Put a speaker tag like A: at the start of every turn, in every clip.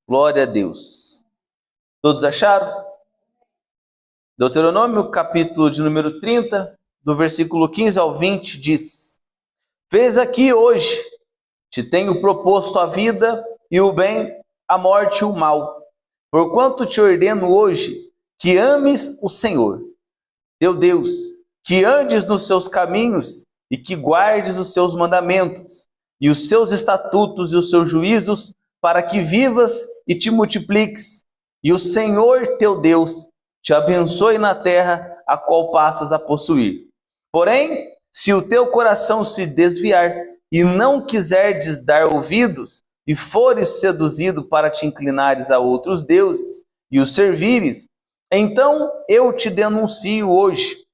A: Glória a Deus. Todos acharam? Deuteronômio, capítulo de número 30, do versículo 15 ao 20, diz: Vês aqui hoje, te tenho proposto a vida e o bem, a morte e o mal. Porquanto te ordeno hoje que ames o Senhor, teu Deus, que andes nos seus caminhos e que guardes os seus mandamentos e os seus estatutos e os seus juízos, para que vivas e te multipliques. E o Senhor teu Deus te abençoe na terra a qual passas a possuir. Porém, se o teu coração se desviar e não quiserdes dar ouvidos, e fores seduzido para te inclinares a outros deuses e os servires, então eu te denuncio hoje,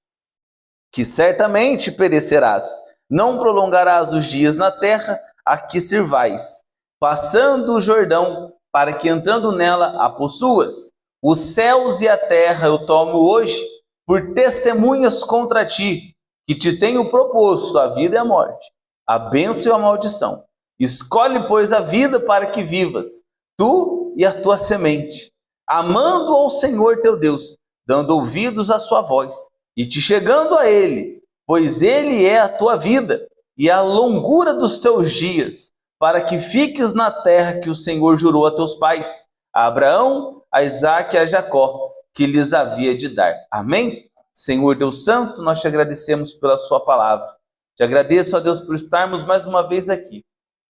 A: que certamente perecerás, não prolongarás os dias na terra a que servais, passando o Jordão, para que entrando nela a possuas. Os céus e a terra eu tomo hoje por testemunhas contra ti, que te tenho proposto a vida e a morte, a bênção e a maldição. Escolhe, pois, a vida para que vivas, tu e a tua semente, amando ao Senhor teu Deus, dando ouvidos à sua voz, e te chegando a Ele, pois Ele é a tua vida e a longura dos teus dias, para que fiques na terra que o Senhor jurou a teus pais, a Abraão, a Isaque e a Jacó, que lhes havia de dar. Amém? Senhor Deus Santo, nós te agradecemos pela sua palavra. Te agradeço, ó Deus, por estarmos mais uma vez aqui.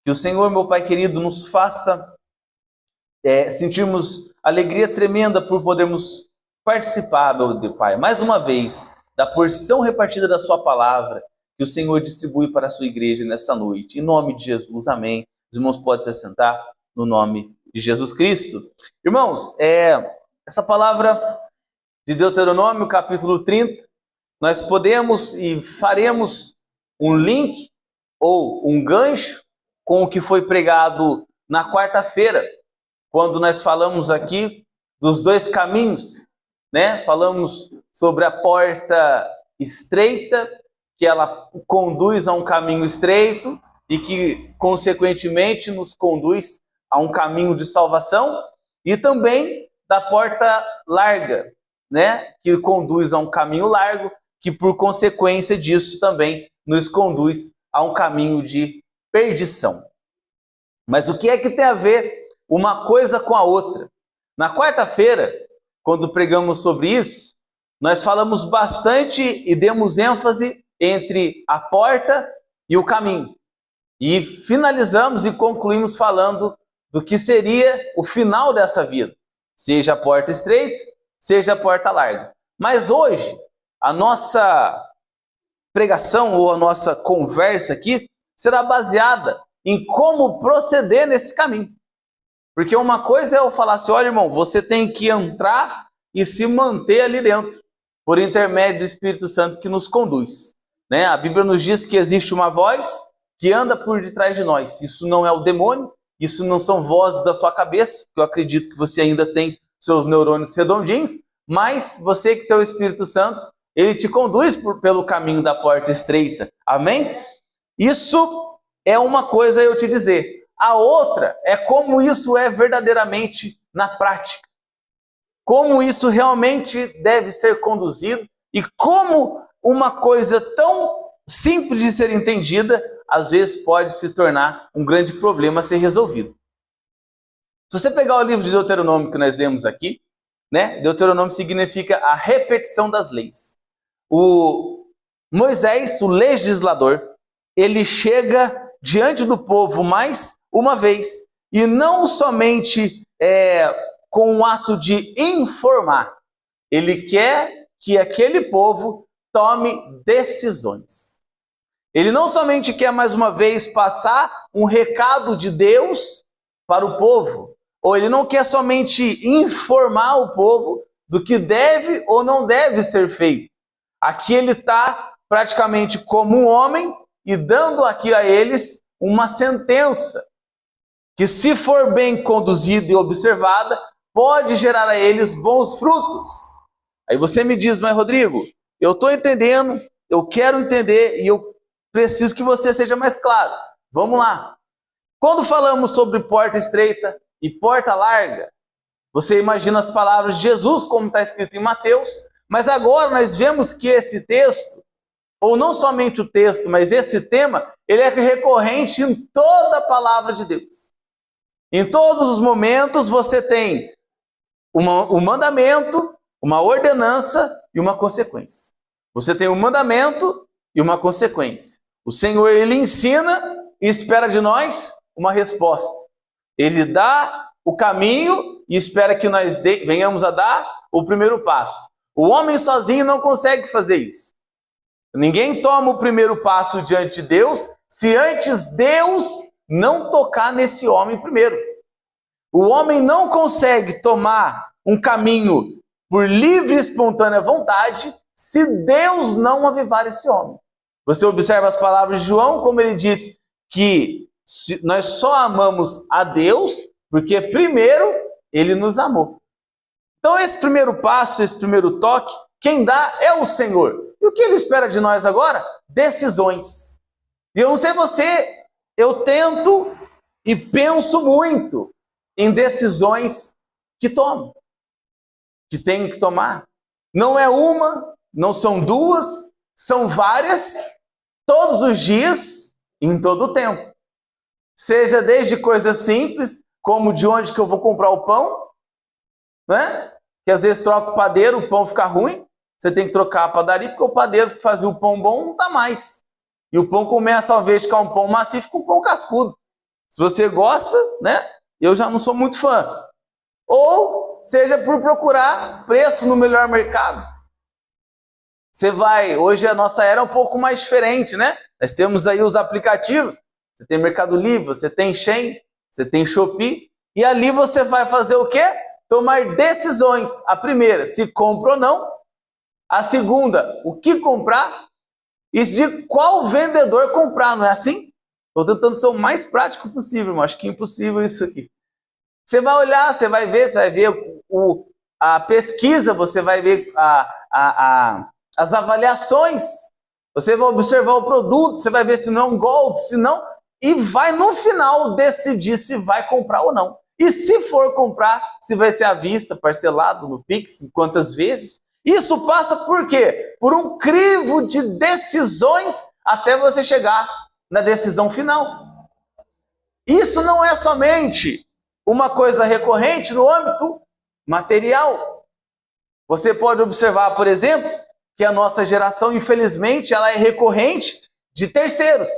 A: Que o Senhor, meu Pai querido, nos faça sentirmos alegria tremenda por podermos participar, meu Deus, Pai, mais uma vez, da porção repartida da sua palavra, que o Senhor distribui para a sua igreja nessa noite. Em nome de Jesus, amém. Os irmãos podem se assentar no nome de Jesus Cristo. Irmãos, essa palavra de Deuteronômio, capítulo 30, nós podemos e faremos um link ou um gancho com o que foi pregado na quarta-feira, quando nós falamos aqui dos dois caminhos, né? Falamos sobre a porta estreita, que ela conduz a um caminho estreito e que, consequentemente, nos conduz a um caminho de salvação, e também da porta larga, né? Que conduz a um caminho largo, que, por consequência disso, também nos conduz a um caminho de perdição. Mas o que é que tem a ver uma coisa com a outra? Na quarta-feira, quando pregamos sobre isso, nós falamos bastante e demos ênfase entre a porta e o caminho. E finalizamos e concluímos falando do que seria o final dessa vida, seja a porta estreita, seja a porta larga. Mas hoje, a nossa pregação ou a nossa conversa aqui será baseada em como proceder nesse caminho. Porque uma coisa é eu falar assim, olha, irmão, você tem que entrar e se manter ali dentro, por intermédio do Espírito Santo que nos conduz, né? A Bíblia nos diz que existe uma voz que anda por detrás de nós. Isso não é o demônio, isso não são vozes da sua cabeça, que eu acredito que você ainda tem seus neurônios redondinhos, mas você que tem o Espírito Santo, ele te conduz pelo caminho da porta estreita. Amém? Isso é uma coisa eu te dizer. A outra é como isso é verdadeiramente na prática. Como isso realmente deve ser conduzido e como uma coisa tão simples de ser entendida, às vezes pode se tornar um grande problema a ser resolvido. Se você pegar o livro de Deuteronômio que nós lemos aqui, né? Deuteronômio significa a repetição das leis. O Moisés, o legislador, ele chega diante do povo mais uma vez, e não somente com o ato de informar, ele quer que aquele povo tome decisões. Ele não somente quer mais uma vez passar um recado de Deus para o povo, ou ele não quer somente informar o povo do que deve ou não deve ser feito. Aqui ele está praticamente como um homem e dando aqui a eles uma sentença que, se for bem conduzida e observada, pode gerar a eles bons frutos. Aí você me diz, mas Rodrigo, eu estou entendendo, eu quero entender e eu preciso que você seja mais claro. Vamos lá. Quando falamos sobre porta estreita e porta larga. Você imagina as palavras de Jesus, como está escrito em Mateus, mas agora nós vemos que esse texto, ou não somente o texto, mas esse tema, ele é recorrente em toda a palavra de Deus. Em todos os momentos você tem um mandamento, uma ordenança e uma consequência. Você tem um mandamento e uma consequência. O Senhor, ele ensina e espera de nós uma resposta. Ele dá o caminho e espera que nós venhamos a dar o primeiro passo. O homem sozinho não consegue fazer isso. Ninguém toma o primeiro passo diante de Deus se antes Deus não tocar nesse homem primeiro. O homem não consegue tomar um caminho por livre e espontânea vontade se Deus não avivar esse homem. Você observa as palavras de João, como ele diz que nós só amamos a Deus porque primeiro ele nos amou. Então esse primeiro passo, esse primeiro toque, quem dá é o Senhor. E o que ele espera de nós agora? Decisões. E eu não sei você, eu tento e penso muito em decisões que tomo, que tenho que tomar. Não é uma, não são duas, são várias, todos os dias, em todo o tempo. Seja desde coisas simples, como de onde que eu vou comprar o pão, né? Que às vezes troca o padeiro, o pão fica ruim, você tem que trocar a padaria, porque o padeiro que fazia o pão bom não está mais. E o pão começa, ao invés de ficar um pão macio, fica um pão cascudo. Se você gosta, né? Eu já não sou muito fã. Ou seja por procurar preço no melhor mercado. Você vai, hoje a nossa era é um pouco mais diferente, né? Nós temos aí os aplicativos, você tem Mercado Livre, você tem Shein, você tem Shopee, e ali você vai fazer o quê? Tomar decisões. A primeira, se compra ou não. A segunda, o que comprar. E de qual vendedor comprar, não é assim? Estou tentando ser o mais prático possível, mas acho que é impossível isso aqui. Você vai olhar, você vai ver a pesquisa, você vai ver as avaliações, você vai observar o produto, você vai ver se não é um golpe, se não, e vai no final decidir se vai comprar ou não. E se for comprar, se vai ser à vista, parcelado no Pix, em quantas vezes. Isso passa por quê? Por um crivo de decisões até você chegar na decisão final. Isso não é somente uma coisa recorrente no âmbito material. Você pode observar, por exemplo, que a nossa geração, infelizmente, ela é recorrente de terceiros.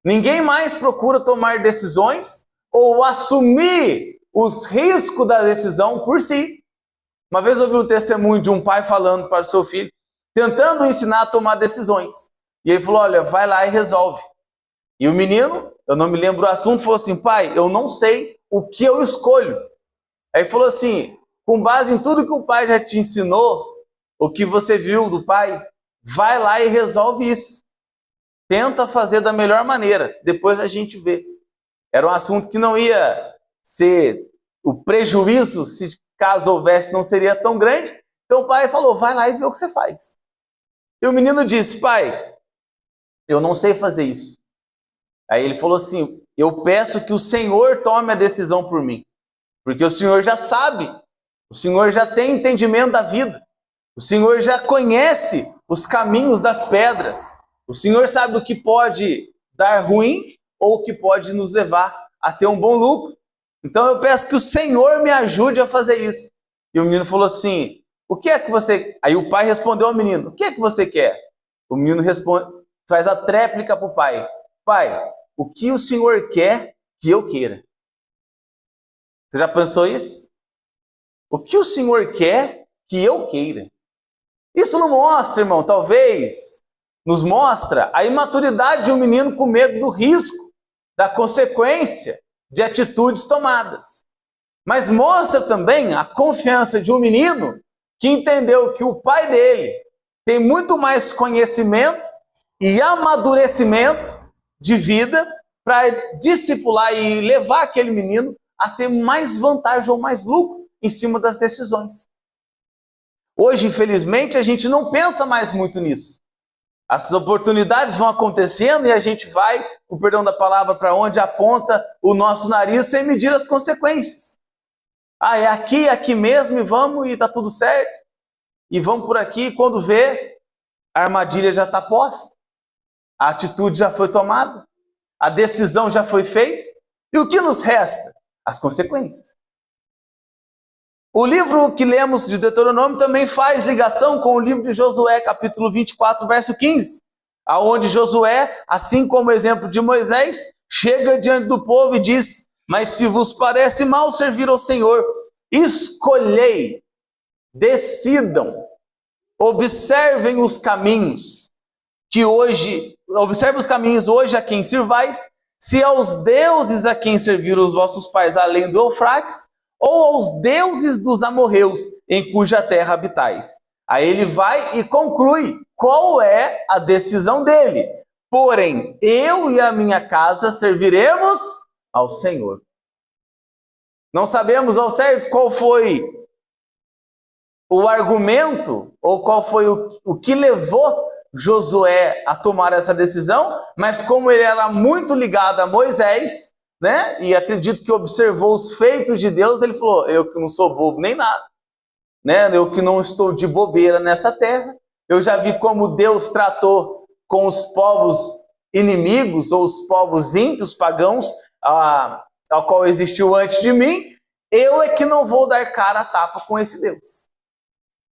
A: Ninguém mais procura tomar decisões ou assumir os riscos da decisão por si. Uma vez eu ouvi um testemunho de um pai falando para o seu filho, tentando ensinar a tomar decisões. E ele falou, olha, vai lá e resolve. E o menino, eu não me lembro o assunto, falou assim, pai, eu não sei o que eu escolho. Aí falou assim, com base em tudo que o pai já te ensinou, o que você viu do pai, vai lá e resolve isso. Tenta fazer da melhor maneira, depois a gente vê. Era um assunto que não ia ser o prejuízo, se caso houvesse, não seria tão grande. Então o pai falou, vai lá e vê o que você faz. E o menino disse, pai, eu não sei fazer isso. Aí ele falou assim, eu peço que o Senhor tome a decisão por mim. Porque o Senhor já sabe, o Senhor já tem entendimento da vida. O Senhor já conhece os caminhos das pedras. O Senhor sabe o que pode dar ruim ou o que pode nos levar a ter um bom lucro. Então eu peço que o Senhor me ajude a fazer isso. E o menino falou assim, o que é que você... Aí o pai respondeu ao menino, o que é que você quer? O menino responde, faz a tréplica para o pai. Pai, o que o Senhor quer que eu queira? Você já pensou isso? O que o Senhor quer que eu queira? Isso não mostra, irmão, talvez nos mostra a imaturidade de um menino com medo do risco, da consequência de atitudes tomadas. Mas mostra também a confiança de um menino que entendeu que o pai dele tem muito mais conhecimento e amadurecimento de vida para discipular e levar aquele menino a ter mais vantagem ou mais lucro em cima das decisões. Hoje, infelizmente, a gente não pensa mais muito nisso. As oportunidades vão acontecendo e a gente vai, com o perdão da palavra, para onde aponta o nosso nariz sem medir as consequências. Ah, é aqui mesmo e vamos e tá tudo certo. E vamos por aqui e quando vê, a armadilha já está posta. A atitude já foi tomada. A decisão já foi feita. E o que nos resta? As consequências. O livro que lemos de Deuteronômio também faz ligação com o livro de Josué, capítulo 24, verso 15, aonde Josué, assim como o exemplo de Moisés, chega diante do povo e diz: mas se vos parece mal servir ao Senhor, escolhei, decidam, observem os caminhos hoje a quem sirvais, se aos deuses a quem serviram os vossos pais além do Eufrates, ou aos deuses dos amorreus, em cuja terra habitais. Aí ele vai e conclui qual é a decisão dele. Porém, eu e a minha casa serviremos ao Senhor. Não sabemos ao certo qual foi o argumento, ou qual foi o que levou Josué a tomar essa decisão, mas como ele era muito ligado a Moisés, né? E acredito que observou os feitos de Deus, ele falou: eu que não sou bobo nem nada, né? Eu que não estou de bobeira nessa terra, eu já vi como Deus tratou com os povos inimigos, ou os povos ímpios, pagãos, ao qual existiu antes de mim, eu é que não vou dar cara a tapa com esse Deus.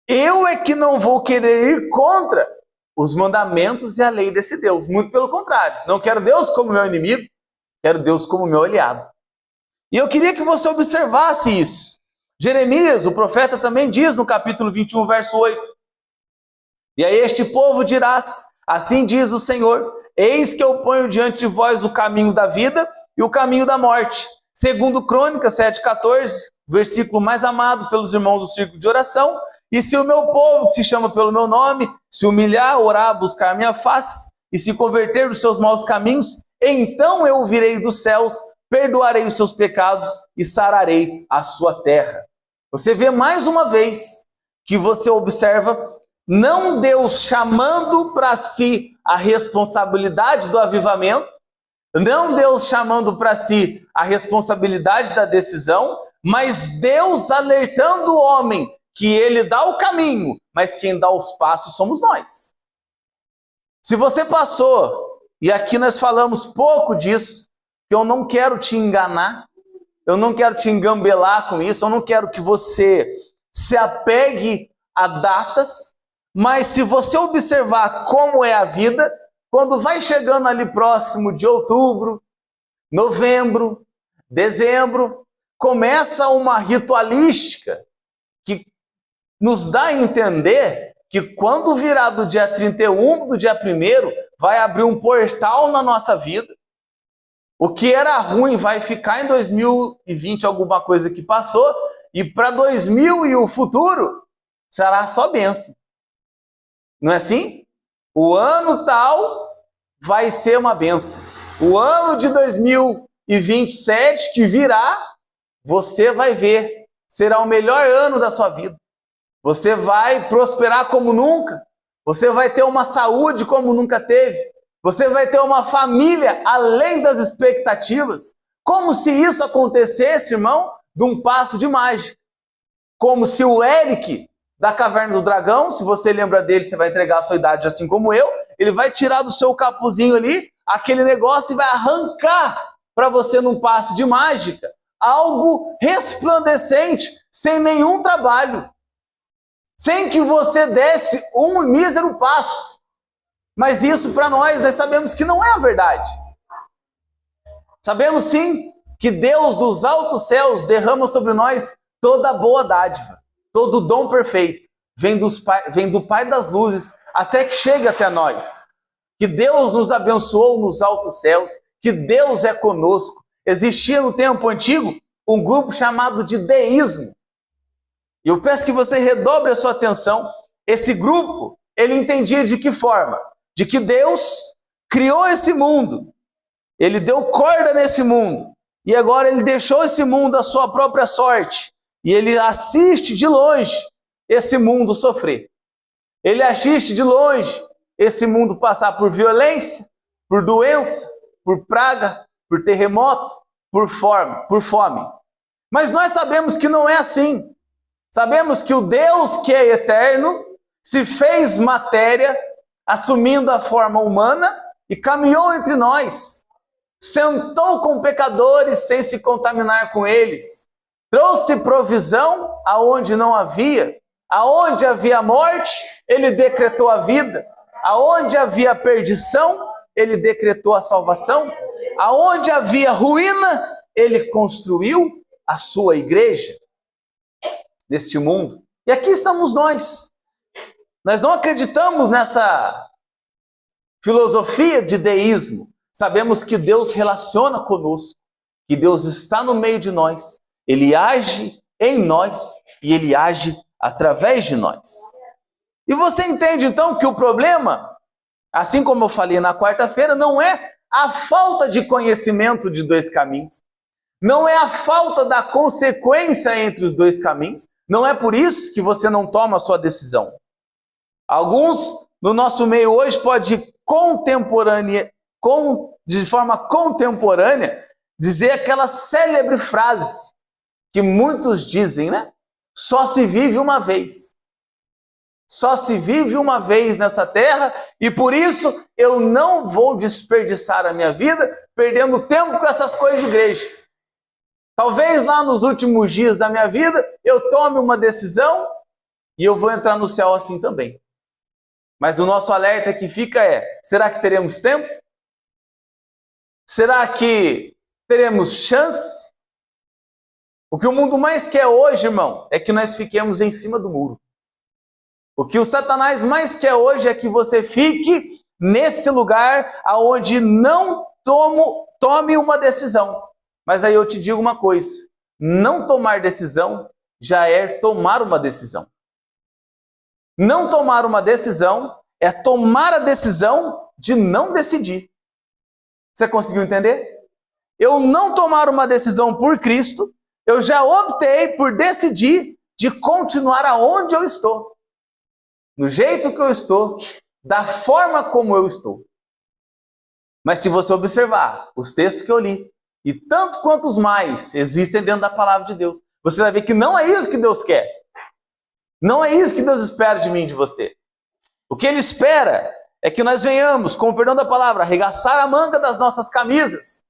A: Eu é que não vou querer ir contra os mandamentos e a lei desse Deus, muito pelo contrário, não quero Deus como meu inimigo, quero Deus como meu aliado. E eu queria que você observasse isso. Jeremias, o profeta, também diz no capítulo 21, verso 8: e a este povo dirás, assim diz o Senhor, eis que eu ponho diante de vós o caminho da vida e o caminho da morte. Segundo Crônicas 7,14, versículo mais amado pelos irmãos do círculo de oração: e se o meu povo, que se chama pelo meu nome, se humilhar, orar, buscar a minha face, e se converter dos seus maus caminhos, então eu virei dos céus, perdoarei os seus pecados e sararei a sua terra. Você vê mais uma vez que você observa, não Deus chamando para si a responsabilidade do avivamento, não Deus chamando para si a responsabilidade da decisão, mas Deus alertando o homem que ele dá o caminho, mas quem dá os passos somos nós. Se você passou, e aqui nós falamos pouco disso, que eu não quero te enganar, eu não quero te engambelar com isso, eu não quero que você se apegue a datas, mas se você observar como é a vida, quando vai chegando ali próximo de outubro, novembro, dezembro, começa uma ritualística que nos dá a entender que quando virar do dia 31, do dia 1º, vai abrir um portal na nossa vida. O que era ruim vai ficar em 2020, alguma coisa que passou, e para 2000 e o futuro, será só bênção. Não é assim? O ano tal vai ser uma bênção. O ano de 2027 que virá, você vai ver, será o melhor ano da sua vida. Você vai prosperar como nunca. Você vai ter uma saúde como nunca teve. Você vai ter uma família além das expectativas. Como se isso acontecesse, irmão, de um passo de mágica. Como se o Eric da Caverna do Dragão, se você lembra dele, você vai entregar a sua idade assim como eu, ele vai tirar do seu capuzinho ali aquele negócio e vai arrancar para você num passe de mágica algo resplandecente, sem nenhum trabalho. Sem que você desse um mísero passo. Mas isso para nós sabemos que não é a verdade. Sabemos sim que Deus dos altos céus derrama sobre nós toda boa dádiva, todo dom perfeito, vem do Pai das luzes até que chegue até nós. Que Deus nos abençoou nos altos céus, que Deus é conosco. Existia no tempo antigo um grupo chamado de deísmo. E eu peço que você redobre a sua atenção. Esse grupo, ele entendia de que forma? De que Deus criou esse mundo. Ele deu corda nesse mundo. E agora ele deixou esse mundo à sua própria sorte. E ele assiste de longe esse mundo sofrer. Ele assiste de longe esse mundo passar por violência, por doença, por praga, por terremoto, por fome. Mas nós sabemos que não é assim. Sabemos que o Deus que é eterno se fez matéria, assumindo a forma humana e caminhou entre nós. Sentou com pecadores sem se contaminar com eles. Trouxe provisão aonde não havia. Aonde havia morte, ele decretou a vida. Aonde havia perdição, ele decretou a salvação. Aonde havia ruína, ele construiu a sua igreja neste mundo. E aqui estamos nós. Nós não acreditamos nessa filosofia de deísmo. Sabemos que Deus relaciona conosco, que Deus está no meio de nós. Ele age em nós e ele age através de nós. E você entende então que o problema, assim como eu falei na quarta-feira, não é a falta de conhecimento de dois caminhos, não é a falta da consequência entre os dois caminhos, não é por isso que você não toma a sua decisão. Alguns no nosso meio hoje podem de forma contemporânea dizer aquela célebre frase que muitos dizem, né? Só se vive uma vez. Só se vive uma vez nessa terra e por isso eu não vou desperdiçar a minha vida perdendo tempo com essas coisas de igreja. Talvez lá nos últimos dias da minha vida eu tome uma decisão e eu vou entrar no céu assim também. Mas o nosso alerta que fica é, será que teremos tempo? Será que teremos chance? O que o mundo mais quer hoje, irmão, é que nós fiquemos em cima do muro. O que o Satanás mais quer hoje é que você fique nesse lugar aonde não tome uma decisão. Mas aí eu te digo uma coisa, não tomar decisão já é tomar uma decisão. Não tomar uma decisão é tomar a decisão de não decidir. Você conseguiu entender? Eu não tomar uma decisão por Cristo, eu já optei por decidir de continuar aonde eu estou. No jeito que eu estou, da forma como eu estou. Mas se você observar os textos que eu li, e tanto quantos mais existem dentro da palavra de Deus, você vai ver que não é isso que Deus quer. Não é isso que Deus espera de mim e de você. O que Ele espera é que nós venhamos, com o perdão da palavra, arregaçar a manga das nossas camisas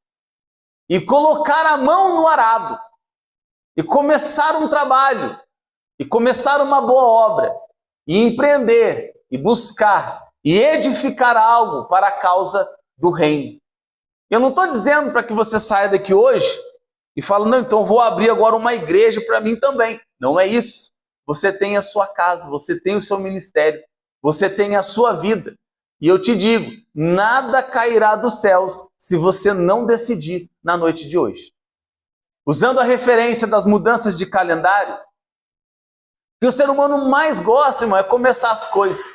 A: e colocar a mão no arado e começar um trabalho e começar uma boa obra e empreender e buscar e edificar algo para a causa do reino. Eu não estou dizendo para que você saia daqui hoje e fale, não, então vou abrir agora uma igreja para mim também. Não é isso. Você tem a sua casa, você tem o seu ministério, você tem a sua vida. E eu te digo, nada cairá dos céus se você não decidir na noite de hoje. Usando a referência das mudanças de calendário, o que o ser humano mais gosta, irmão, é começar as coisas.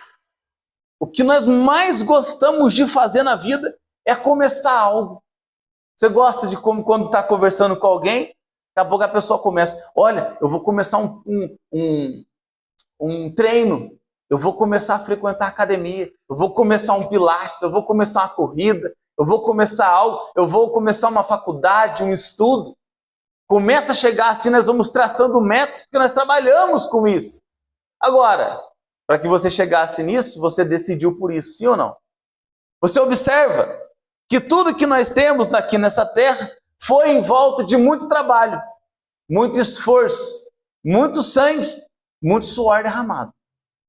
A: O que nós mais gostamos de fazer na vida é começar algo. Você gosta de como quando está conversando com alguém, daqui a pouco a pessoa começa, olha, eu vou começar um treino, eu vou começar a frequentar a academia, eu vou começar um pilates, eu vou começar uma corrida, eu vou começar algo, eu vou começar uma faculdade, um estudo. Começa a chegar assim, nós vamos traçando métodos, porque nós trabalhamos com isso. Agora, para que você chegasse nisso, você decidiu por isso, sim ou não? Você observa que tudo que nós temos aqui nessa terra foi em volta de muito trabalho, muito esforço, muito sangue, muito suor derramado.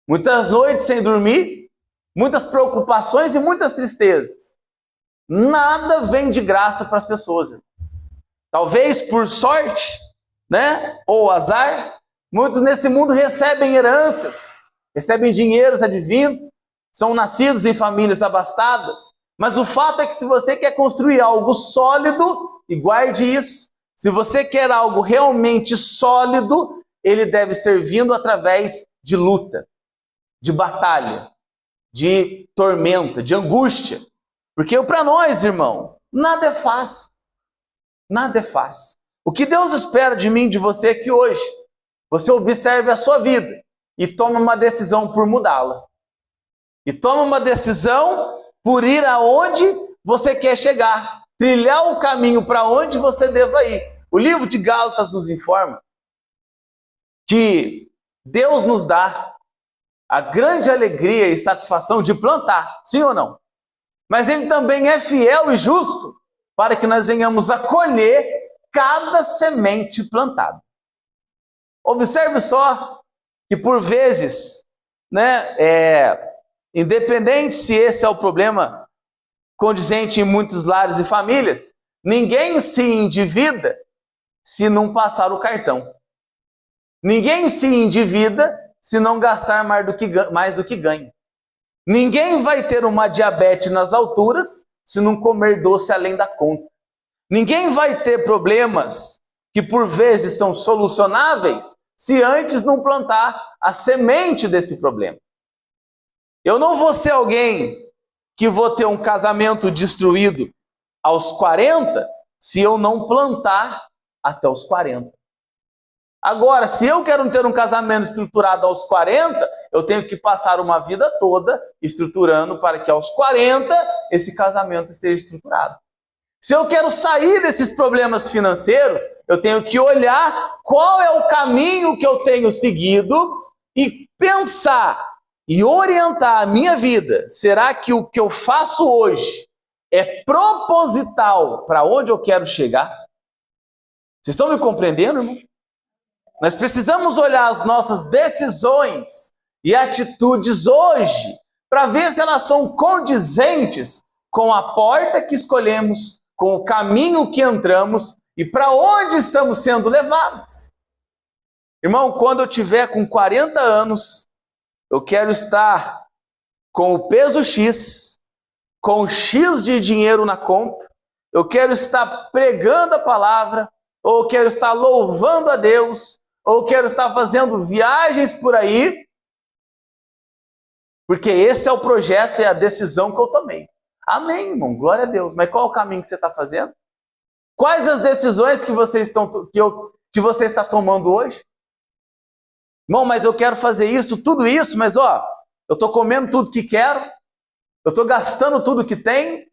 A: Muitas noites sem dormir, muitas preocupações e muitas tristezas. Nada vem de graça para as pessoas. Talvez por sorte, né, ou azar, muitos nesse mundo recebem heranças, recebem dinheiros adivinhos, são nascidos em famílias abastadas. Mas o fato é que se você quer construir algo sólido, e guarde isso, se você quer algo realmente sólido, ele deve ser vindo através de luta, de batalha, de tormenta, de angústia. Porque para nós, irmão, nada é fácil. Nada é fácil. O que Deus espera de mim e de você é que hoje você observe a sua vida e tome uma decisão por mudá-la. E toma uma decisão por ir aonde você quer chegar. Trilhar o caminho para onde você deva ir. O livro de Gálatas nos informa que Deus nos dá a grande alegria e satisfação de plantar, sim ou não? Mas Ele também é fiel e justo para que nós venhamos a colher cada semente plantada. Observe só que por vezes, independente se esse é o problema condizente em muitos lares e famílias, ninguém se endivida se não passar o cartão. Ninguém se endivida se não gastar mais do que ganha. Ninguém vai ter uma diabetes nas alturas se não comer doce além da conta. Ninguém vai ter problemas que por vezes são solucionáveis se antes não plantar a semente desse problema. Eu não vou ser alguém que vou ter um casamento destruído aos 40 se eu não plantar até os 40. Agora, se eu quero ter um casamento estruturado aos 40, eu tenho que passar uma vida toda estruturando para que aos 40 esse casamento esteja estruturado. Se eu quero sair desses problemas financeiros, eu tenho que olhar qual é o caminho que eu tenho seguido e pensar e orientar a minha vida. Será que o que eu faço hoje é proposital para onde eu quero chegar? Vocês estão me compreendendo, irmão? Nós precisamos olhar as nossas decisões e atitudes hoje para ver se elas são condizentes com a porta que escolhemos, com o caminho que entramos e para onde estamos sendo levados. Irmão, quando eu tiver com 40 anos, eu quero estar com o peso X, com o X de dinheiro na conta, eu quero estar pregando a palavra, ou quero estar louvando a Deus, ou quero estar fazendo viagens por aí, porque esse é o projeto e a decisão que eu tomei. Amém, irmão, glória a Deus. Mas qual é o caminho que você está fazendo? Quais as decisões que você está tomando hoje? Irmão, mas eu quero fazer isso, tudo isso, mas eu estou comendo tudo que quero, eu estou gastando tudo que tenho,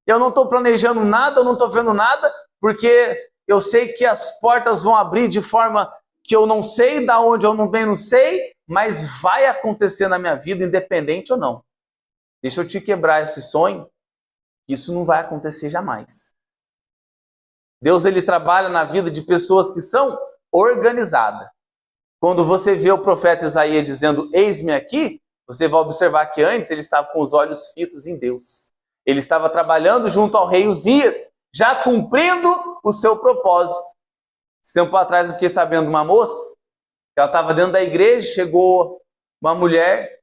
A: eu não estou planejando nada, eu não estou vendo nada, porque eu sei que as portas vão abrir de forma que eu não sei, da onde eu não sei, mas vai acontecer na minha vida, independente ou não. Deixa eu te quebrar esse sonho, isso não vai acontecer jamais. Deus, ele trabalha na vida de pessoas que são organizadas. Quando você vê o profeta Isaías dizendo, eis-me aqui, você vai observar que antes ele estava com os olhos fitos em Deus. Ele estava trabalhando junto ao rei Uzias, já cumprindo o seu propósito. Esse tempo atrás eu fiquei sabendo de uma moça, que ela estava dentro da igreja, chegou uma mulher,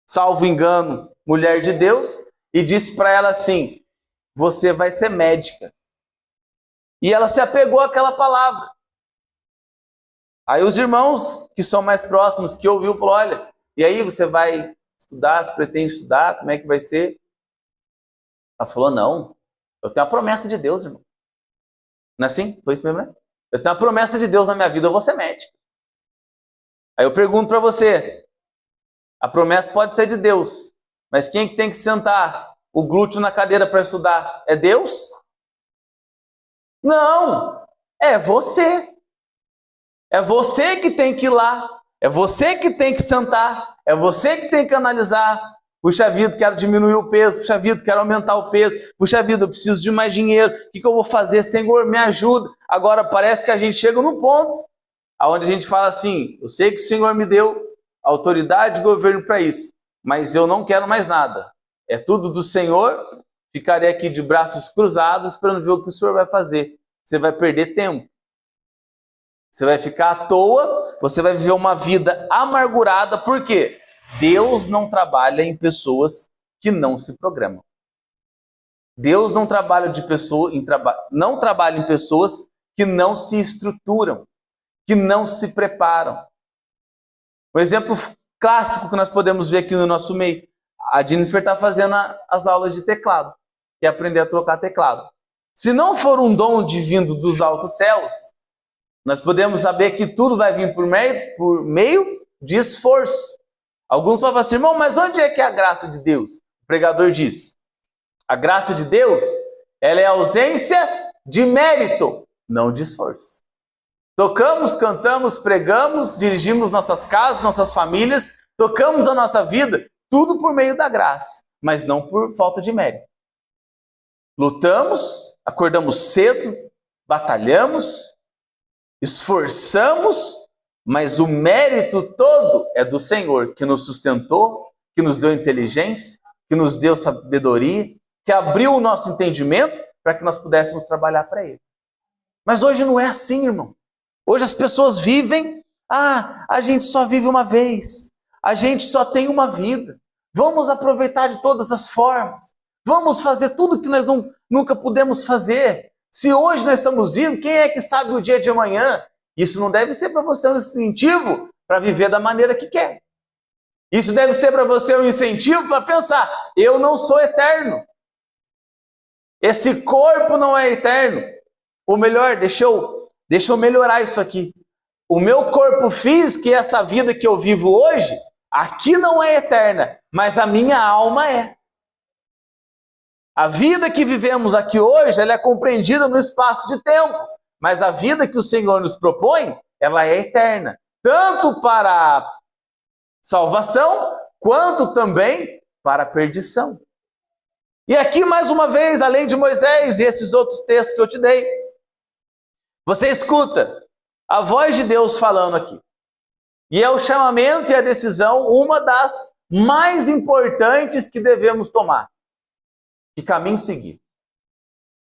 A: salvo engano, mulher de Deus, e disse para ela assim, você vai ser médica. E ela se apegou àquela palavra. Aí os irmãos que são mais próximos, que ouviu, falou, olha, e aí você vai estudar, você pretende estudar, como é que vai ser? Ela falou, não, eu tenho a promessa de Deus, irmão. Não é assim? Foi isso mesmo, né? Eu tenho a promessa de Deus na minha vida, eu vou ser médico. Aí eu pergunto para você, a promessa pode ser de Deus, mas quem tem que sentar o glúteo na cadeira para estudar? É Deus? Não, é você. É você que tem que ir lá, é você que tem que sentar, é você que tem que analisar. Puxa vida, quero diminuir o peso, puxa vida, quero aumentar o peso, puxa vida, eu preciso de mais dinheiro, o que eu vou fazer? Senhor, me ajuda. Agora parece que a gente chega num ponto onde a gente fala assim, eu sei que o Senhor me deu autoridade e governo para isso, mas eu não quero mais nada. É tudo do Senhor, ficarei aqui de braços cruzados esperando ver o que o Senhor vai fazer. Você vai perder tempo. Você vai ficar à toa, você vai viver uma vida amargurada, por quê? Deus não trabalha em pessoas que não se programam. Deus não trabalha não trabalha em pessoas que não se estruturam, que não se preparam. Um exemplo clássico que nós podemos ver aqui no nosso meio. A Jennifer está fazendo as aulas de teclado, que é aprender a trocar teclado. Se não for um dom vindo dos altos céus, nós podemos saber que tudo vai vir por meio de esforço. Alguns falam assim, irmão, mas onde é que é a graça de Deus? O pregador diz, a graça de Deus, ela é a ausência de mérito, não de esforço. Tocamos, cantamos, pregamos, dirigimos nossas casas, nossas famílias, tocamos a nossa vida, tudo por meio da graça, mas não por falta de mérito. Lutamos, acordamos cedo, batalhamos, esforçamos, mas o mérito todo é do Senhor, que nos sustentou, que nos deu inteligência, que nos deu sabedoria, que abriu o nosso entendimento para que nós pudéssemos trabalhar para Ele. Mas hoje não é assim, irmão. Hoje as pessoas vivem, a gente só vive uma vez, a gente só tem uma vida. Vamos aproveitar de todas as formas. Vamos fazer tudo que nós nunca pudemos fazer. Se hoje nós estamos vivos, quem é que sabe o dia de amanhã? Isso não deve ser para você um incentivo para viver da maneira que quer. Isso deve ser para você um incentivo para pensar, eu não sou eterno. Esse corpo não é eterno. Ou melhor, deixa eu melhorar isso aqui. O meu corpo físico e essa vida que eu vivo hoje, aqui não é eterna, mas a minha alma é. A vida que vivemos aqui hoje, ela é compreendida no espaço de tempo, mas a vida que o Senhor nos propõe, ela é eterna, tanto para a salvação, quanto também para a perdição. E aqui, mais uma vez, a lei de Moisés e esses outros textos que eu te dei, você escuta a voz de Deus falando aqui. E é o chamamento e a decisão, uma das mais importantes que devemos tomar. Que caminho seguir?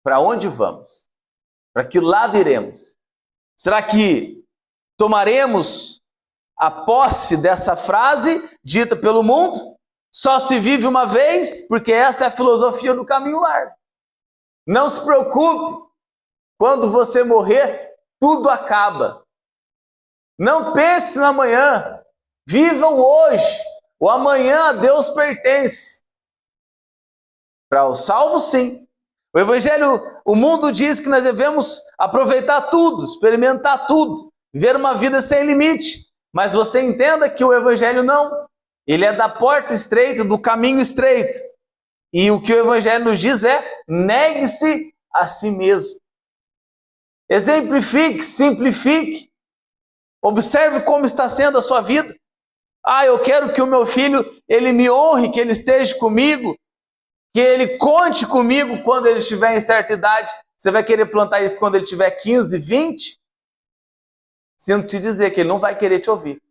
A: Para onde vamos? Para que lado iremos? Será que tomaremos a posse dessa frase dita pelo mundo? Só se vive uma vez, porque essa é a filosofia do caminho largo. Não se preocupe, quando você morrer, tudo acaba. Não pense no amanhã, viva o hoje. O amanhã a Deus pertence. Para o salvo, sim. O Evangelho, o mundo diz que nós devemos aproveitar tudo, experimentar tudo, viver uma vida sem limite. Mas você entenda que o Evangelho não. Ele é da porta estreita, do caminho estreito. E o que o Evangelho nos diz é, negue-se a si mesmo. Exemplifique, simplifique. Observe como está sendo a sua vida. Eu quero que o meu filho, ele me honre, que ele esteja comigo, que ele conte comigo quando ele estiver em certa idade. Você vai querer plantar isso quando ele tiver 15, 20? Sinto te dizer que ele não vai querer te ouvir.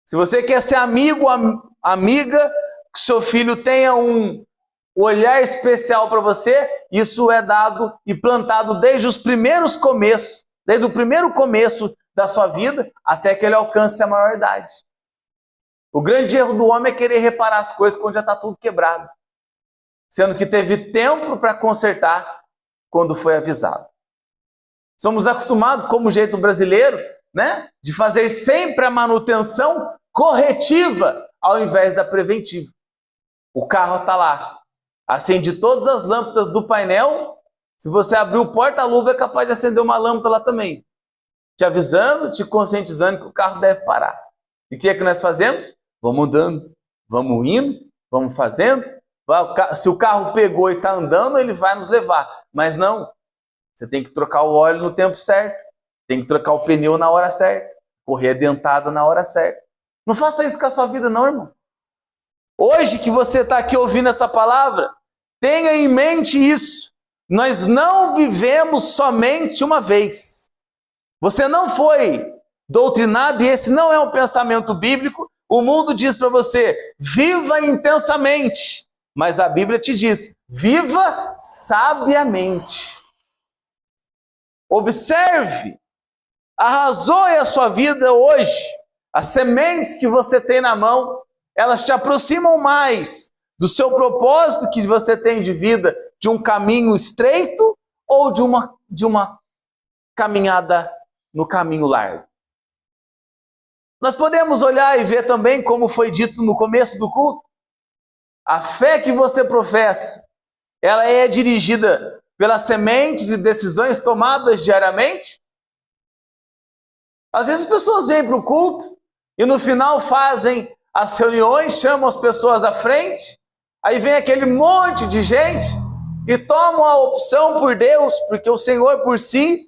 A: Se você quer ser amigo, amiga, que seu filho tenha um olhar especial para você, isso é dado e plantado desde os primeiros começos, desde o primeiro começo da sua vida, até que ele alcance a maioridade. O grande erro do homem é querer reparar as coisas quando já está tudo quebrado, sendo que teve tempo para consertar quando foi avisado. Somos acostumados, como jeito brasileiro, né, de fazer sempre a manutenção corretiva ao invés da preventiva. O carro está lá, acende todas as lâmpadas do painel. Se você abrir o porta-luva, é capaz de acender uma lâmpada lá também, te avisando, te conscientizando que o carro deve parar. E o que é que nós fazemos? Vamos andando, vamos indo, vamos fazendo. Se o carro pegou e está andando, ele vai nos levar. Mas não, você tem que trocar o óleo no tempo certo, tem que trocar o pneu na hora certa, correr a dentada na hora certa. Não faça isso com a sua vida não, irmão. Hoje que você está aqui ouvindo essa palavra, tenha em mente isso. Nós não vivemos somente uma vez. Você não foi doutrinado, e esse não é um pensamento bíblico. O mundo diz para você, viva intensamente. Mas a Bíblia te diz, viva sabiamente. Observe, arrazoe a sua vida hoje. As sementes que você tem na mão, elas te aproximam mais do seu propósito que você tem de vida, de um caminho estreito ou de uma caminhada no caminho largo. Nós podemos olhar e ver também, como foi dito no começo do culto, a fé que você professa, ela é dirigida pelas sementes e decisões tomadas diariamente. Às vezes as pessoas vêm para o culto e no final fazem as reuniões, chamam as pessoas à frente, aí vem aquele monte de gente e tomam a opção por Deus, porque o Senhor por si,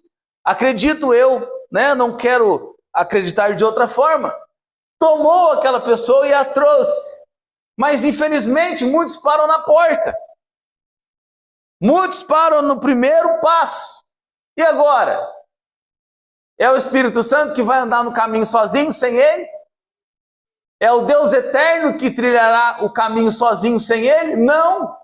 A: acredito eu, né, não quero acreditar de outra forma, tomou aquela pessoa e a trouxe. Mas infelizmente muitos param na porta. Muitos param no primeiro passo. E agora? É o Espírito Santo que vai andar no caminho sozinho, sem ele? É o Deus eterno que trilhará o caminho sozinho, sem ele? Não!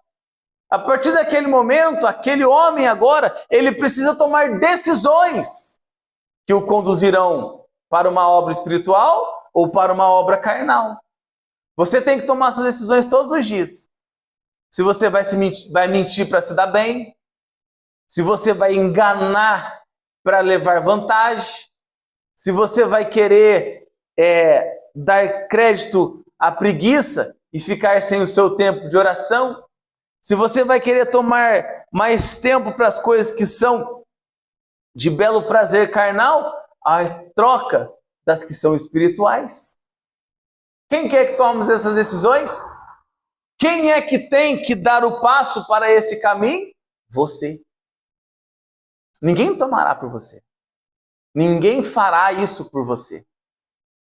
A: A partir daquele momento, aquele homem agora, ele precisa tomar decisões que o conduzirão para uma obra espiritual ou para uma obra carnal. Você tem que tomar essas decisões todos os dias. Se você vai mentir para se dar bem, se você vai enganar para levar vantagem, se você vai querer dar crédito à preguiça e ficar sem o seu tempo de oração, se você vai querer tomar mais tempo para as coisas que são de belo prazer carnal, a troca das que são espirituais. Quem quer que tome essas decisões? Quem é que tem que dar o passo para esse caminho? Você. Ninguém tomará por você. Ninguém fará isso por você.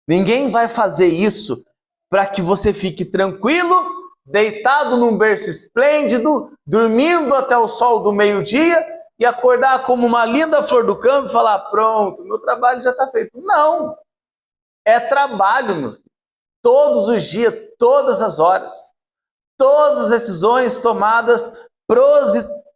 A: Ninguém vai fazer isso para que você fique tranquilo, deitado num berço esplêndido, dormindo até o sol do meio-dia e acordar como uma linda flor do campo e falar: pronto, meu trabalho já está feito. Não! É trabalho, meu filho. Todos os dias, todas as horas. Todas as decisões tomadas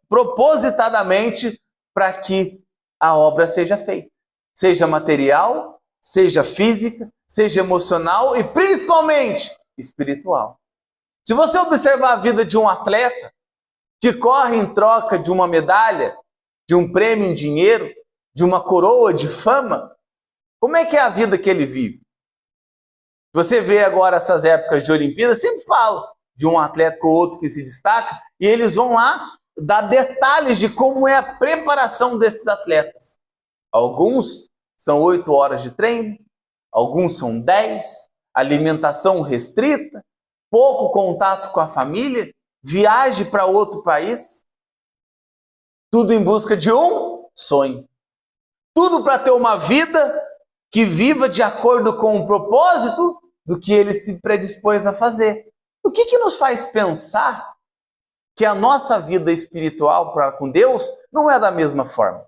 A: propositadamente para que a obra seja feita. Seja material, seja física, seja emocional e principalmente espiritual. Se você observar a vida de um atleta que corre em troca de uma medalha, de um prêmio em dinheiro, de uma coroa de fama, como é que é a vida que ele vive? Você vê agora essas épocas de Olimpíadas, sempre falo de um atleta ou outro que se destaca, e eles vão lá dar detalhes de como é a preparação desses atletas. Alguns são 8 horas de treino, alguns são 10, alimentação restrita, pouco contato com a família, viagem para outro país, tudo em busca de um sonho. Tudo para ter uma vida que viva de acordo com o propósito do que ele se predispôs a fazer. O que nos faz pensar que a nossa vida espiritual com Deus não é da mesma forma?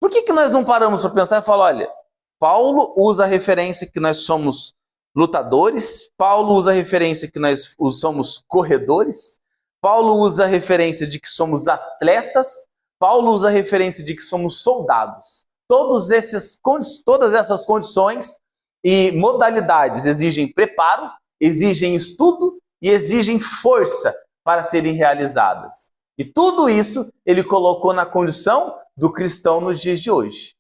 A: Por que nós não paramos para pensar e falar: olha, Paulo usa a referência que nós somos lutadores, Paulo usa a referência que nós somos corredores, Paulo usa a referência de que somos atletas, Paulo usa a referência de que somos soldados. Todas essas condições e modalidades exigem preparo, exigem estudo e exigem força para serem realizadas. E tudo isso ele colocou na condição do cristão nos dias de hoje.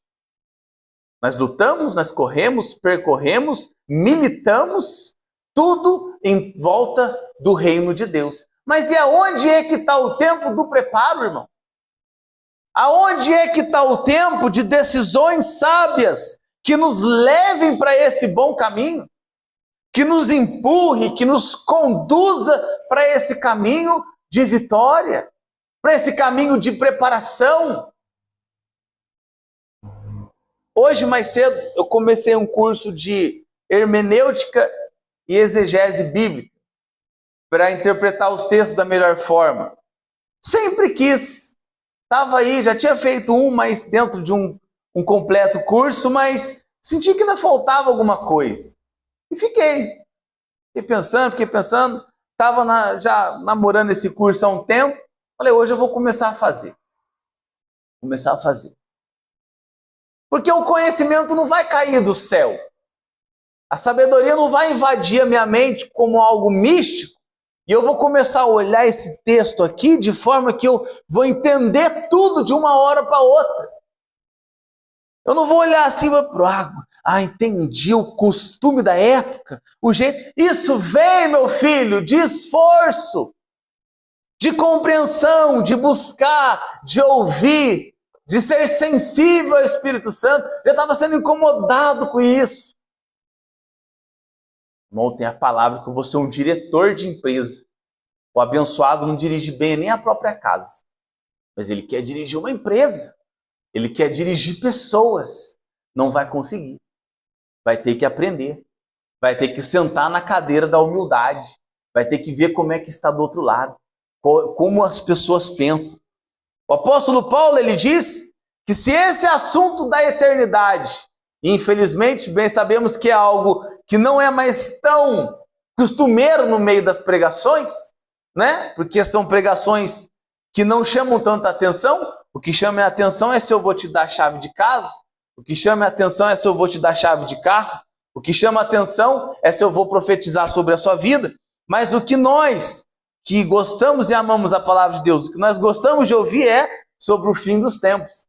A: Nós lutamos, nós corremos, percorremos, militamos, tudo em volta do reino de Deus. Mas e aonde é que está o tempo do preparo, irmão? Aonde é que está o tempo de decisões sábias que nos levem para esse bom caminho? Que nos empurre, que nos conduza para esse caminho de vitória, para esse caminho de preparação. Hoje, mais cedo, eu comecei um curso de hermenêutica e exegese bíblica para interpretar os textos da melhor forma. Sempre quis. Estava aí, já tinha feito mas dentro de um completo curso, mas senti que ainda faltava alguma coisa. E fiquei pensando, estava já namorando esse curso há um tempo, falei, hoje eu vou começar a fazer. Porque o conhecimento não vai cair do céu. A sabedoria não vai invadir a minha mente como algo místico, e eu vou começar a olhar esse texto aqui de forma que eu vou entender tudo de uma hora para outra. Eu não vou olhar assim para entendi o costume da época, o jeito. Isso vem, meu filho, de esforço, de compreensão, de buscar, de ouvir, de ser sensível ao Espírito Santo. Eu estava sendo incomodado com isso. Irmão, tem a palavra que eu vou ser um diretor de empresa. O abençoado não dirige bem nem a própria casa, mas ele quer dirigir uma empresa. Ele quer dirigir pessoas. Não vai conseguir. Vai ter que aprender. Vai ter que sentar na cadeira da humildade. Vai ter que ver como é que está do outro lado. Como as pessoas pensam. O apóstolo Paulo, ele diz que se esse assunto da eternidade, e infelizmente bem sabemos que é algo que não é mais tão costumeiro no meio das pregações, né? Porque são pregações que não chamam tanta atenção. O que chama a atenção é se eu vou te dar a chave de casa. O que chama a atenção é se eu vou te dar a chave de carro. O que chama a atenção é se eu vou profetizar sobre a sua vida. Mas o que nós, que gostamos e amamos a palavra de Deus, o que nós gostamos de ouvir é sobre o fim dos tempos,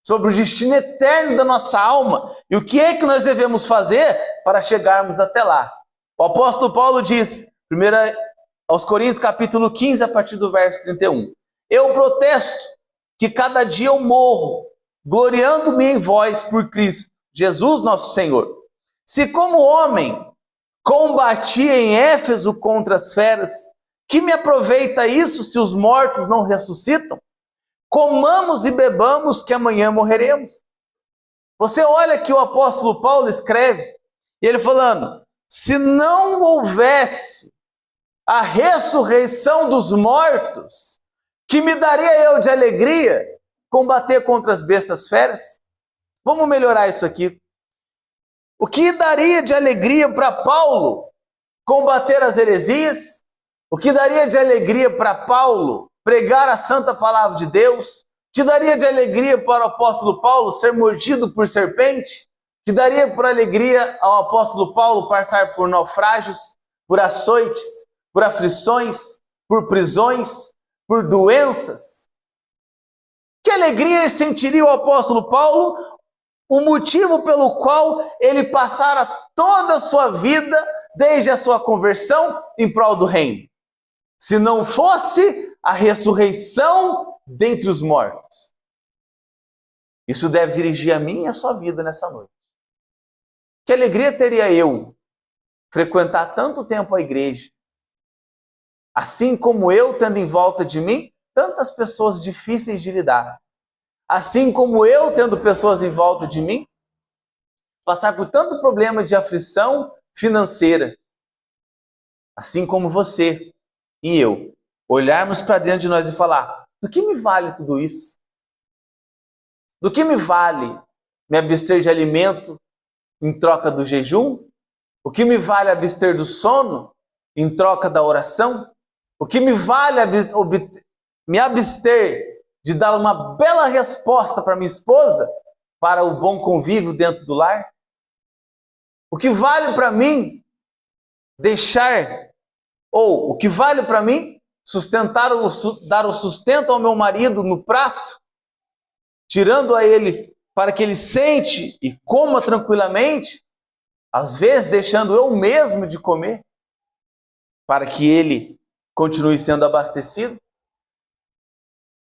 A: sobre o destino eterno da nossa alma e o que é que nós devemos fazer para chegarmos até lá. O apóstolo Paulo diz, 1 aos Coríntios capítulo 15, a partir do verso 31, eu protesto que cada dia eu morro, gloriando-me em vós por Cristo, Jesus nosso Senhor. Se como homem combati em Éfeso contra as feras, que me aproveita isso se os mortos não ressuscitam? Comamos e bebamos que amanhã morreremos. Você olha que o apóstolo Paulo escreve, e ele falando, se não houvesse a ressurreição dos mortos, que me daria eu de alegria combater contra as bestas feras? Vamos melhorar isso aqui. O que daria de alegria para Paulo combater as heresias? O que daria de alegria para Paulo pregar a santa palavra de Deus? O que daria de alegria para o apóstolo Paulo ser mordido por serpente? O que daria por alegria ao apóstolo Paulo passar por naufrágios, por açoites, por aflições, por prisões, por doenças? Que alegria sentiria o apóstolo Paulo? O motivo pelo qual ele passara toda a sua vida, desde a sua conversão, em prol do reino. Se não fosse a ressurreição dentre os mortos. Isso deve dirigir a mim e a sua vida nessa noite. Que alegria teria eu frequentar tanto tempo a igreja, assim como eu tendo em volta de mim tantas pessoas difíceis de lidar. Assim como eu, tendo pessoas em volta de mim, passar por tanto problema de aflição financeira. Assim como você e eu, olharmos para dentro de nós e falar, do que me vale tudo isso? Do que me vale me abster de alimento em troca do jejum? O que me vale abster do sono em troca da oração? O que me vale me abster de dar uma bela resposta para minha esposa, para o bom convívio dentro do lar? O que vale para mim o que vale para mim dar o sustento ao meu marido no prato, tirando a ele para que ele sente e coma tranquilamente, às vezes deixando eu mesmo de comer, para que ele continue sendo abastecido?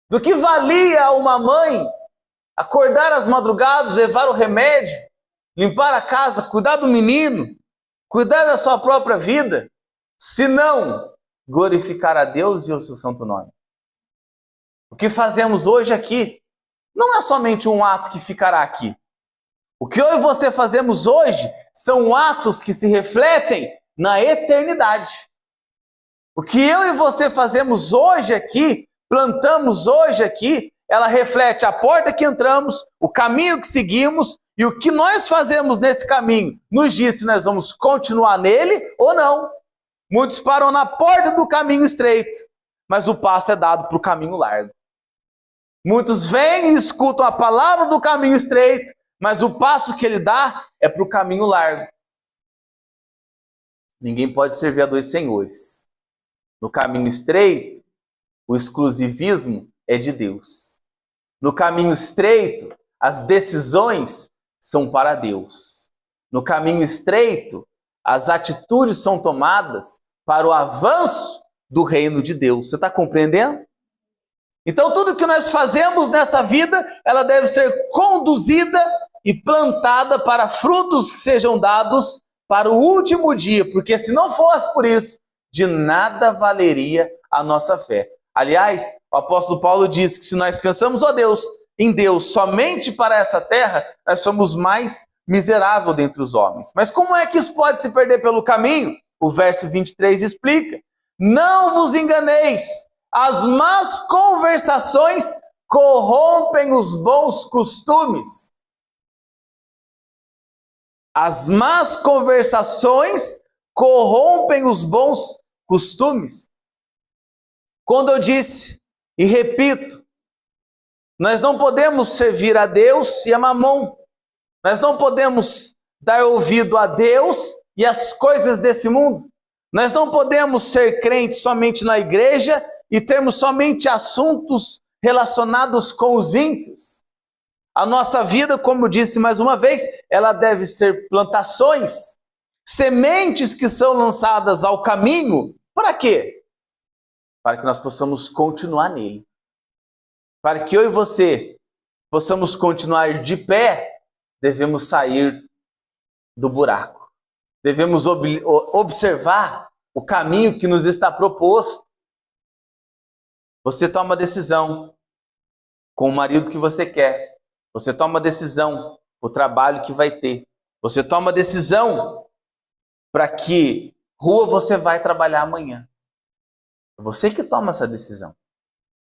A: Do que valia a uma mãe acordar às madrugadas, levar o remédio, limpar a casa, cuidar do menino, cuidar da sua própria vida, se não glorificar a Deus e o seu santo nome? O que fazemos hoje aqui não é somente um ato que ficará aqui. O que eu e você fazemos hoje são atos que se refletem na eternidade. O que eu e você fazemos hoje aqui, plantamos hoje aqui, ela reflete a porta que entramos, o caminho que seguimos, e o que nós fazemos nesse caminho nos diz se nós vamos continuar nele ou não. Muitos param na porta do caminho estreito, mas o passo é dado para o caminho largo. Muitos vêm e escutam a palavra do caminho estreito, mas o passo que ele dá é para o caminho largo. Ninguém pode servir a dois senhores. No caminho estreito, o exclusivismo é de Deus. No caminho estreito, as decisões são para Deus. No caminho estreito, as atitudes são tomadas para o avanço do reino de Deus. Você está compreendendo? Então tudo que nós fazemos nessa vida, ela deve ser conduzida e plantada para frutos que sejam dados para o último dia, porque se não fosse por isso, de nada valeria a nossa fé. Aliás, o apóstolo Paulo diz que se nós pensamos, ó Deus, em Deus somente para essa terra, nós somos mais miseráveis dentre os homens. Mas como é que isso pode se perder pelo caminho? O verso 23 explica: não vos enganeis, as más conversações corrompem os bons costumes. As más conversações corrompem os bons costumes. Quando eu disse, e repito, nós não podemos servir a Deus e a Mamon. Nós não podemos dar ouvido a Deus e às coisas desse mundo. Nós não podemos ser crentes somente na igreja e termos somente assuntos relacionados com os ímpios. A nossa vida, como eu disse mais uma vez, ela deve ser plantações, sementes que são lançadas ao caminho. Para quê? Para que nós possamos continuar nele. Para que eu e você possamos continuar de pé, devemos sair do buraco. Devemos observar o caminho que nos está proposto. Você toma decisão com o marido que você quer. Você toma decisão o trabalho que vai ter. Você toma decisão para que rua você vai trabalhar amanhã. É você que toma essa decisão.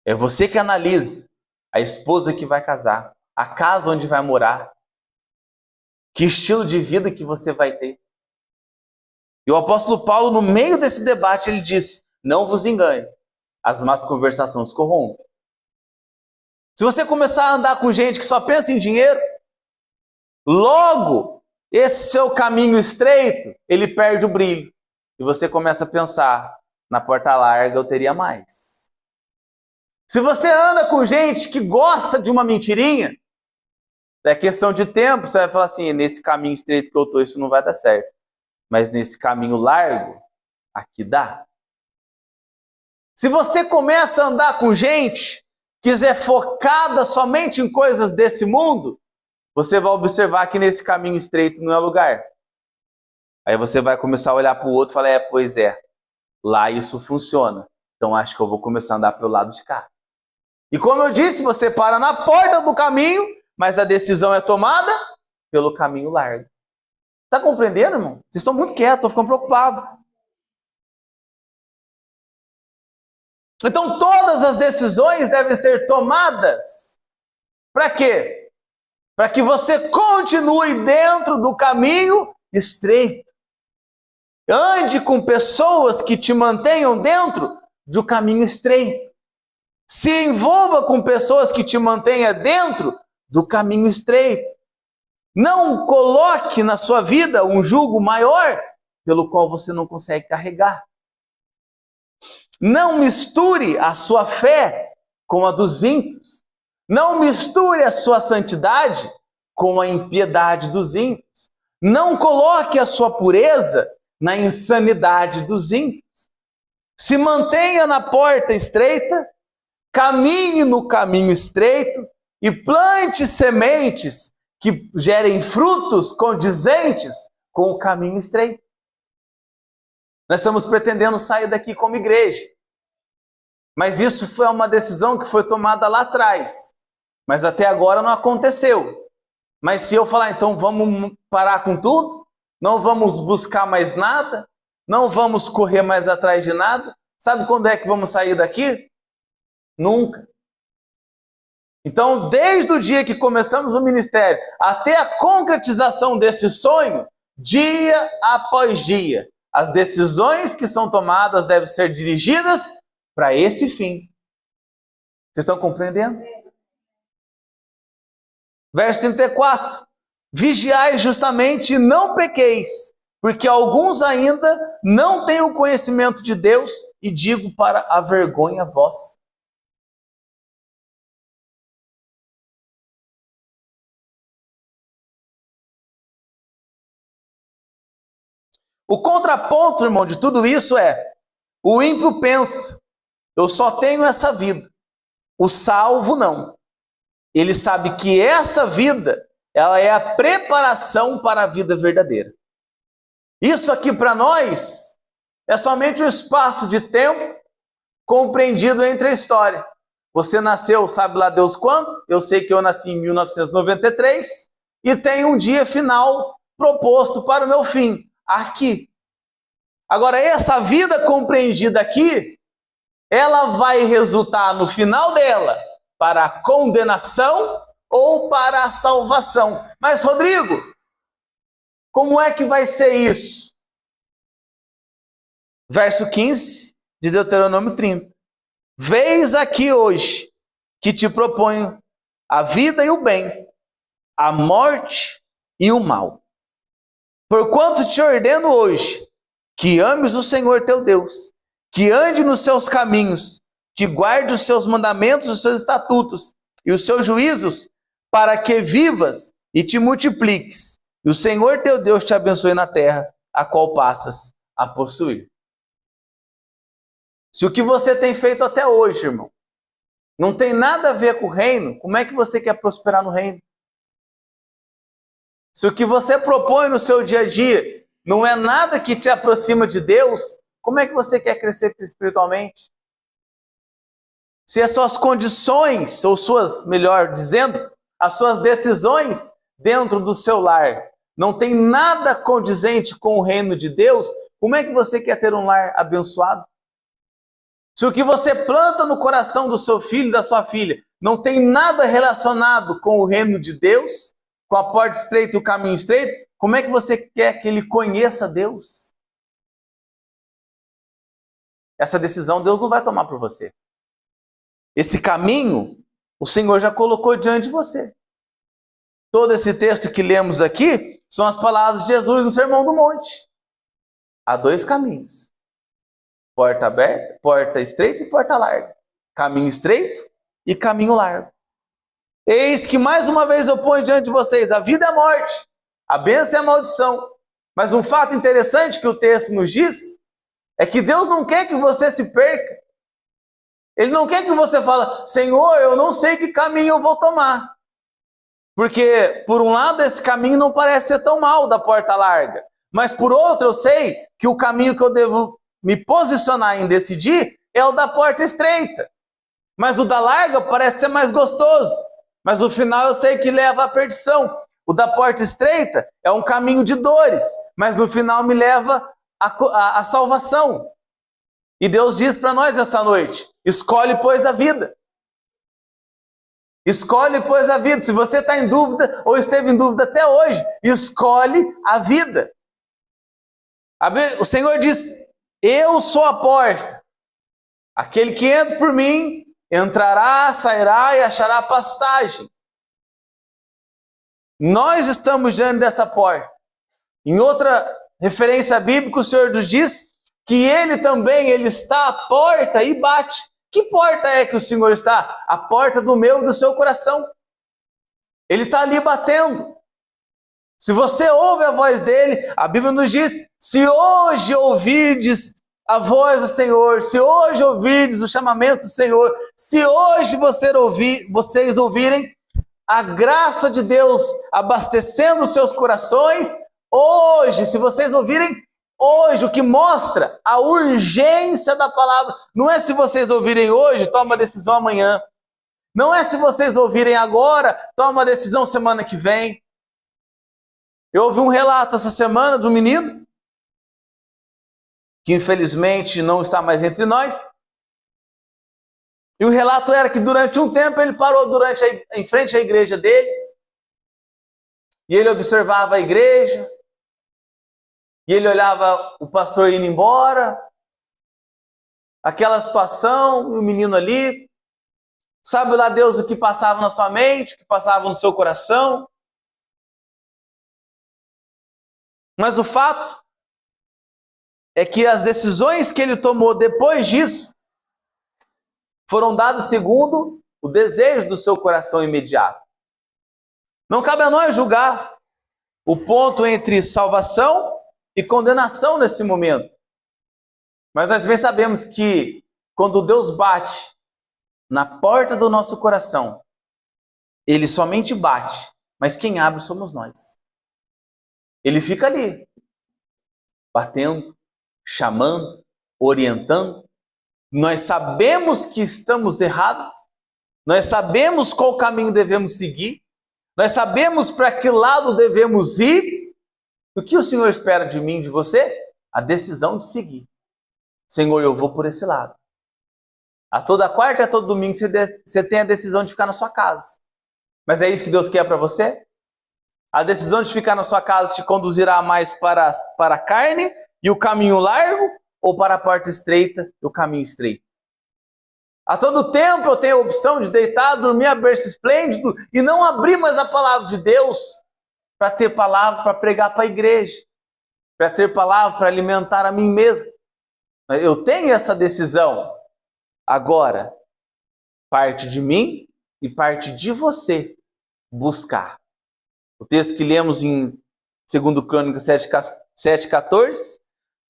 A: É você que analisa a esposa que vai casar, a casa onde vai morar, que estilo de vida que você vai ter. E o apóstolo Paulo, no meio desse debate, ele disse: não vos engane, as más conversações corrompem. Se você começar a andar com gente que só pensa em dinheiro, logo esse seu caminho estreito, ele perde o brilho. E você começa a pensar, na porta larga eu teria mais. Se você anda com gente que gosta de uma mentirinha, é questão de tempo, você vai falar assim: nesse caminho estreito que eu estou, isso não vai dar certo. Mas nesse caminho largo, aqui dá. Se você começa a andar com gente que é focada somente em coisas desse mundo, você vai observar que nesse caminho estreito não é lugar. Aí você vai começar a olhar para o outro e falar: pois é, lá isso funciona. Então acho que eu vou começar a andar pelo lado de cá. E como eu disse, você para na porta do caminho, mas a decisão é tomada pelo caminho largo. Está compreendendo, irmão? Vocês estão muito quietos, estou ficando preocupado. Então todas as decisões devem ser tomadas. Para quê? Para que você continue dentro do caminho estreito. Ande com pessoas que te mantenham dentro do caminho estreito. Se envolva com pessoas que te mantenham dentro do caminho estreito. Não coloque na sua vida um jugo maior pelo qual você não consegue carregar. Não misture a sua fé com a dos ímpios. Não misture a sua santidade com a impiedade dos ímpios. Não coloque a sua pureza na insanidade dos ímpios. Se mantenha na porta estreita, caminhe no caminho estreito e plante sementes que gerem frutos condizentes com o caminho estreito. Nós estamos pretendendo sair daqui como igreja. Mas isso foi uma decisão que foi tomada lá atrás. Mas até agora não aconteceu. Mas se eu falar, então vamos parar com tudo? Não vamos buscar mais nada? Não vamos correr mais atrás de nada? Sabe quando é que vamos sair daqui? Nunca. Então, desde o dia que começamos o ministério até a concretização desse sonho, dia após dia, as decisões que são tomadas devem ser dirigidas para esse fim. Vocês estão compreendendo? Verso 34. Vigiai justamente e não pequeis, porque alguns ainda não têm o conhecimento de Deus, e digo para a vergonha vossa. O contraponto, irmão, de tudo isso é: o ímpio pensa, eu só tenho essa vida. O salvo não. Ele sabe que essa vida, ela é a preparação para a vida verdadeira. Isso aqui para nós é somente um espaço de tempo compreendido entre a história. Você nasceu, sabe lá Deus quando? Eu sei que eu nasci em 1993 e tem um dia final proposto para o meu fim, aqui. Agora, essa vida compreendida aqui, ela vai resultar no final dela para a condenação ou para a salvação. Mas, Rodrigo, como é que vai ser isso? Verso 15 de Deuteronômio 30. Vês aqui hoje que te proponho a vida e o bem, a morte e o mal. Porquanto te ordeno hoje que ames o Senhor teu Deus, que ande nos seus caminhos, que guarde os seus mandamentos, os seus estatutos e os seus juízos, para que vivas e te multipliques, e o Senhor teu Deus te abençoe na terra, a qual passas a possuir. Se o que você tem feito até hoje, irmão, não tem nada a ver com o reino, como é que você quer prosperar no reino? Se o que você propõe no seu dia a dia não é nada que te aproxima de Deus, como é que você quer crescer espiritualmente? Se as suas condições, ou suas, melhor dizendo, as suas decisões dentro do seu lar não tem nada condizente com o reino de Deus, como é que você quer ter um lar abençoado? Se o que você planta no coração do seu filho, da sua filha, não tem nada relacionado com o reino de Deus, com a porta estreita e o caminho estreito, como é que você quer que ele conheça Deus? Essa decisão Deus não vai tomar por você. Esse caminho, o Senhor já colocou diante de você. Todo esse texto que lemos aqui são as palavras de Jesus no Sermão do Monte. Há dois caminhos. Porta aberta, porta estreita e porta larga. Caminho estreito e caminho largo. Eis que mais uma vez eu ponho diante de vocês a vida e a morte, a bênção e a maldição. Mas um fato interessante que o texto nos diz é que Deus não quer que você se perca. Ele não quer que você fale, Senhor, eu não sei que caminho eu vou tomar. Porque, por um lado, esse caminho não parece ser tão mal da porta larga. Mas, por outro, eu sei que o caminho que eu devo me posicionar em decidir é o da porta estreita. Mas o da larga parece ser mais gostoso. Mas o final eu sei que leva à perdição. O da porta estreita é um caminho de dores. Mas no final me leva à salvação. E Deus diz para nós essa noite, escolhe, pois, a vida. Escolhe, pois, a vida. Se você está em dúvida ou esteve em dúvida até hoje, escolhe a vida. O Senhor diz, eu sou a porta. Aquele que entra por mim, entrará, sairá e achará pastagem. Nós estamos diante dessa porta. Em outra referência bíblica, o Senhor nos diz que Ele também, Ele está à porta e bate. Que porta é que o Senhor está? A porta do meu e do seu coração. Ele está ali batendo. Se você ouve a voz dele, a Bíblia nos diz, se hoje ouvirdes a voz do Senhor, se hoje ouvirdes o chamamento do Senhor, se hoje vocês ouvirem a graça de Deus abastecendo os seus corações, hoje, se vocês ouvirem hoje, o que mostra a urgência da palavra, não é se vocês ouvirem hoje, toma a decisão amanhã. Não é se vocês ouvirem agora, toma a decisão semana que vem. Eu ouvi um relato essa semana de um menino, que infelizmente não está mais entre nós. E o relato era que durante um tempo ele parou em frente à igreja dele, e ele observava a igreja, e ele olhava o pastor indo embora, aquela situação, o menino ali, sabe lá Deus o que passava na sua mente, o que passava no seu coração. Mas o fato é que as decisões que ele tomou depois disso foram dadas segundo o desejo do seu coração imediato. Não cabe a nós julgar o ponto entre salvação e condenação nesse momento. Mas nós bem sabemos que quando Deus bate na porta do nosso coração, Ele somente bate, mas quem abre somos nós. Ele fica ali. batendo, chamando, orientando. Nós sabemos que estamos errados, nós sabemos qual caminho devemos seguir, nós sabemos para que lado devemos ir. O que o Senhor espera de mim, de você? A decisão de seguir. Senhor, eu vou por esse lado. A toda quarta e a todo domingo você tem a decisão de ficar na sua casa. Mas é isso que Deus quer para você? A decisão de ficar na sua casa te conduzirá mais para a carne e o caminho largo, ou para a porta estreita e o caminho estreito? A todo tempo eu tenho a opção de deitar, dormir a berço esplêndido e não abrir mais a palavra de Deus para ter palavra para pregar para a igreja, para ter palavra para alimentar a mim mesmo. Eu tenho essa decisão. Agora, parte de mim e parte de você buscar. O texto que lemos em 2 Crônicas 7,14: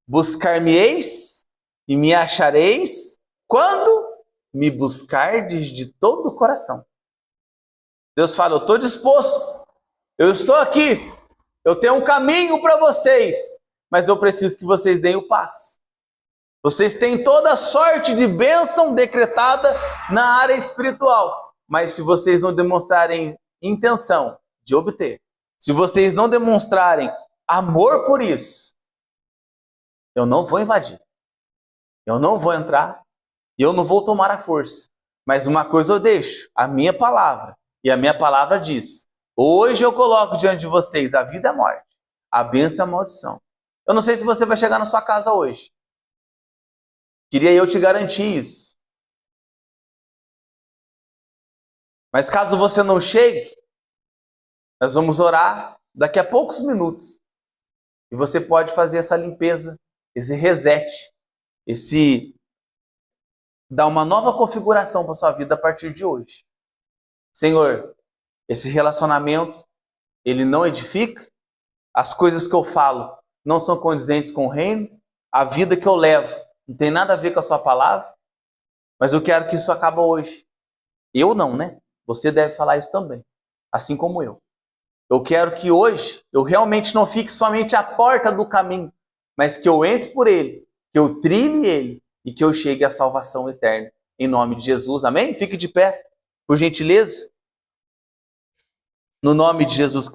A: buscar-me-eis e me achareis quando me buscardes de todo o coração. Deus fala, eu estou disposto, eu estou aqui, eu tenho um caminho para vocês, mas eu preciso que vocês deem o passo. Vocês têm toda sorte de bênção decretada na área espiritual, mas se vocês não demonstrarem intenção de obter, se vocês não demonstrarem amor por isso, eu não vou invadir, eu não vou entrar, e eu não vou tomar a força. Mas uma coisa eu deixo, a minha palavra, e a minha palavra diz, hoje eu coloco diante de vocês a vida e a morte, a bênção e a maldição. Eu não sei se você vai chegar na sua casa hoje. Queria eu te garantir isso. Mas caso você não chegue, nós vamos orar daqui a poucos minutos. E você pode fazer essa limpeza, esse reset, dar uma nova configuração para a sua vida a partir de hoje. Senhor, esse relacionamento, ele não edifica, as coisas que eu falo não são condizentes com o reino, a vida que eu levo não tem nada a ver com a sua palavra, mas eu quero que isso acabe hoje. Eu não, né? Você deve falar isso também, assim como eu. Eu quero que hoje eu realmente não fique somente à porta do caminho, mas que eu entre por ele, que eu trilhe ele e que eu chegue à salvação eterna. Em nome de Jesus, amém? Fique de pé, por gentileza. No nome de Jesus